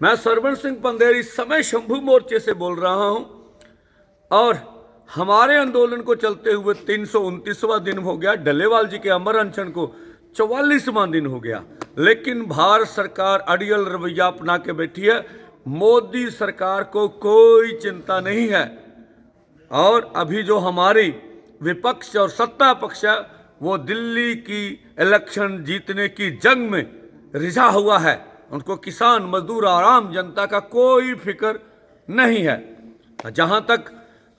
मैं सरवण सिंह पंदेर इस समय शंभू मोर्चे से बोल रहा हूं और हमारे आंदोलन को चलते हुए 329वां दिन हो गया। डल्लेवाल जी के अमर अनशन को 44वां दिन हो गया, लेकिन भारत सरकार अड़ियल रवैया अपना के बैठी है। मोदी सरकार को कोई चिंता नहीं है और अभी जो हमारी विपक्ष और सत्ता पक्ष है वो दिल्ली की इलेक्शन जीतने की जंग में रिझा हुआ है। उनको किसान, मजदूर और आम जनता का कोई फिक्र नहीं है। जहां तक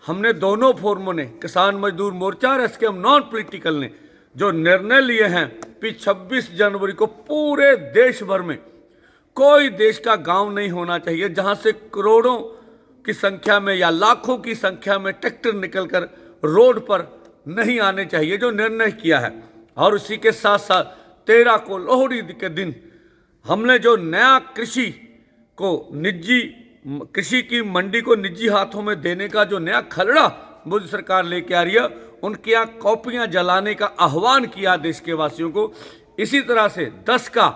हमने दोनों फोरमों ने, किसान मजदूर मोर्चा और एसकेएम नॉन पॉलिटिकल ने जो निर्णय लिए हैं कि 26 जनवरी को पूरे देश भर में कोई देश का गांव नहीं होना चाहिए जहां से करोड़ों की संख्या में या लाखों की संख्या में ट्रैक्टर निकलकर रोड पर नहीं आने चाहिए, जो निर्णय किया है। और उसी के साथ साथ 13 को लोहड़ी के दिन हमने जो नया कृषि की मंडी को निजी हाथों में देने का जो नया खलड़ा मोदी सरकार लेके आ रही है, उनके यहाँ कॉपियां जलाने का आह्वान किया देश के वासियों को। इसी तरह से 10 का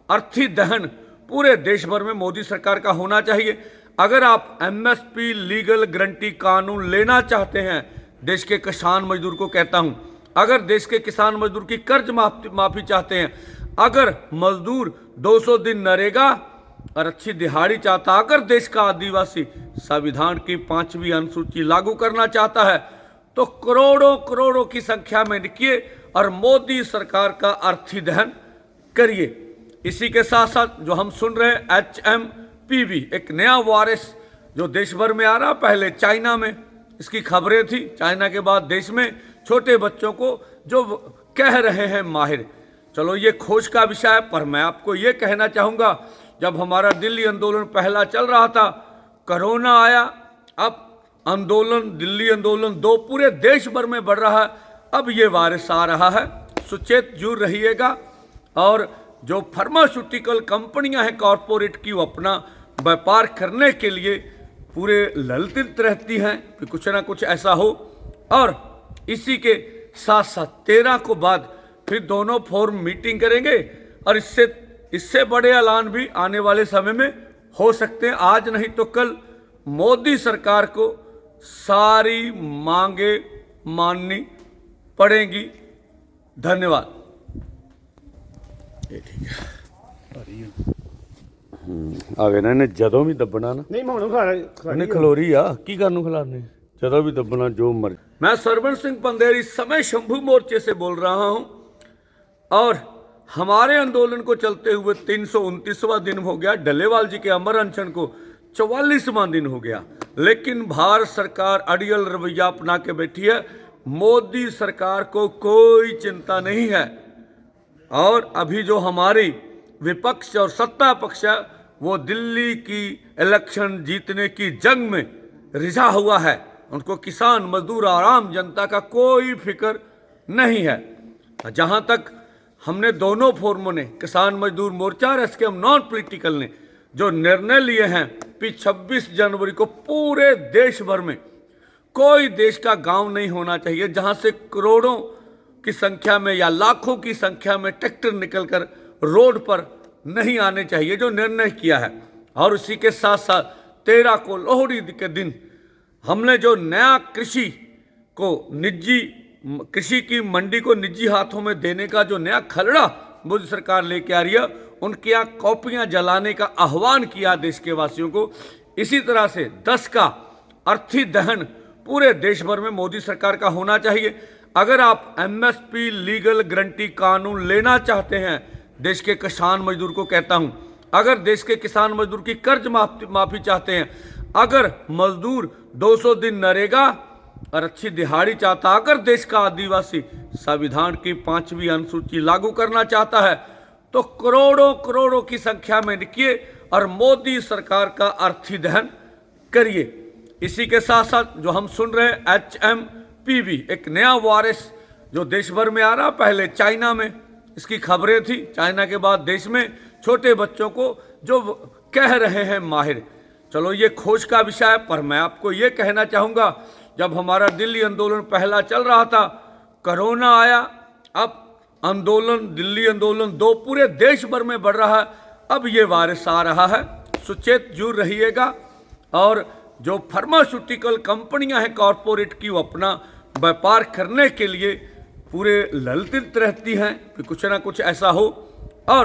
अर्थी दहन पूरे देश भर में मोदी सरकार का होना चाहिए। अगर आप एमएसपी लीगल गारंटी कानून लेना चाहते हैं, देश के किसान मजदूर को कहता हूं, अगर देश के किसान मजदूर की कर्ज माफी चाहते हैं, अगर मजदूर 200 दिन नरेगा और अच्छी दिहाड़ी चाहता, अगर देश का आदिवासी संविधान की 5वीं अनुसूची लागू करना चाहता है, तो करोड़ों करोड़ों की संख्या में लिखिए और मोदी सरकार का अर्थी दहन करिए। इसी के साथ साथ जो हम सुन रहे हैं HMPV, एक नया वायरस जो देश भर में आ रहा, पहले चाइना में इसकी खबरें थी, चाइना के बाद देश में छोटे बच्चों को जो कह रहे हैं माहिर। चलो ये खोज का विषय है, पर मैं आपको ये कहना चाहूँगा, जब हमारा दिल्ली आंदोलन पहला चल रहा था, कोरोना आया, अब दिल्ली आंदोलन 2 पूरे देश भर में बढ़ रहा है, अब ये वायरस आ रहा है। सुचेत जुड़ रहिएगा। और जो फार्मास्यूटिकल कंपनियां हैं कॉरपोरेट की, वो अपना व्यापार करने के लिए पूरे ललचित रहती हैं कि कुछ ना कुछ ऐसा हो। और इसी के साथ साथ 13 को बाद फिर दोनों फोरम मीटिंग करेंगे और इससे बड़े ऐलान भी आने वाले समय में हो सकते हैं। आज नहीं तो कल मोदी सरकार को सारी मांगे माननी पड़ेंगी। धन्यवाद। ये ठीक है। आगे ना इन्हें जदों भी दबना ना नहीं, मैं खलोरी आ की करनू खिलाने, जदों भी दबना जो मर्जी। मैं सरवण सिंह पंदेर इस समय शंभू मोर्चे से बोल रहा हूं और हमारे आंदोलन को चलते हुए 329वां दिन हो गया। डल्लेवाल जी के अमर अनशन को 44वां दिन हो गया, लेकिन भारत सरकार अड़ियल रवैया अपना के बैठी है। मोदी सरकार को कोई चिंता नहीं है और अभी जो हमारी विपक्ष और सत्ता पक्ष है वो दिल्ली की इलेक्शन जीतने की जंग में रिझा हुआ है। उनको किसान, मजदूर और आम जनता का कोई फिक्र नहीं है। जहां तक हमने दोनों फोरमों ने, किसान मजदूर मोर्चा और एसकेएम नॉन पॉलिटिकल ने जो निर्णय लिए हैं कि 26 जनवरी को पूरे देश भर में कोई देश का गांव नहीं होना चाहिए जहां से करोड़ों की संख्या में या लाखों की संख्या में ट्रैक्टर निकलकर रोड पर नहीं आने चाहिए, जो निर्णय किया है। और उसी के साथ साथ 13 को लोहड़ी के दिन हमने जो नया कृषि की मंडी को निजी हाथों में देने का जो नया खलड़ा मोदी सरकार लेके आ रही है, उनके यहाँ कॉपियां जलाने का आह्वान किया देश के वासियों को। इसी तरह से 10 का अर्थी दहन पूरे देश भर में मोदी सरकार का होना चाहिए। अगर आप एमएसपी लीगल गारंटी कानून लेना चाहते हैं, देश के किसान मजदूर को कहता हूं, अगर देश के किसान मजदूर की कर्ज माफी चाहते हैं, अगर मजदूर 200 दिन नरेगा और अच्छी दिहाड़ी चाहता, अगर देश का आदिवासी संविधान की 5वीं अनुसूची लागू करना चाहता है, तो करोड़ों करोड़ों की संख्या में लिखिए और मोदी सरकार का अर्थी दहन करिए। इसी के साथ साथ जो हम सुन रहे हैं HMPV, एक नया वायरस जो देश भर में आ रहा, पहले चाइना में इसकी खबरें थी, चाइना के बाद देश में छोटे बच्चों को जो कह रहे हैं माहिर। चलो ये खोज का विषय है, पर मैं आपको ये कहना चाहूँगा, जब हमारा दिल्ली आंदोलन पहला चल रहा था, कोरोना आया, अब दिल्ली आंदोलन 2 पूरे देश भर में बढ़ रहा है, अब ये वायरस आ रहा है। सुचेत जरूर रहिएगा। और जो फार्मास्यूटिकल कंपनियां हैं कॉरपोरेट की, वो अपना व्यापार करने के लिए पूरे ललचित रहती हैं कि कुछ ना कुछ ऐसा हो। और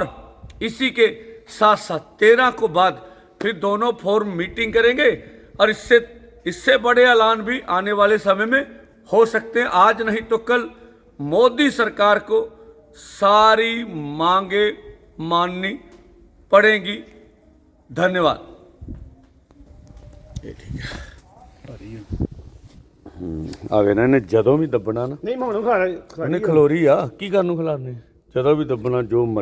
इसी के साथ साथ 13 को बाद फिर दोनों फोरम मीटिंग करेंगे और इससे बड़े ऐलान भी आने वाले समय में हो सकते हैं। आज नहीं तो कल मोदी सरकार को सारी मांगे माननी पड़ेंगी। धन्यवाद। ये ठीक है। आगे ना इन्हें ਜਦੋਂ ਵੀ ਦੱਬਣਾ ਨਾ ਨਹੀਂ ਮੈਂ ਹੁਣ ਖਾ ਇਹਨੇ ਖਲੋਰੀ ਆ ਕੀ ਕਰਨ ਨੂੰ ਖਿਲਾਰਨੇ ਜਦੋਂ ਵੀ ਦੱਬਣਾ ਜੋ ਮਰਜ਼ੀ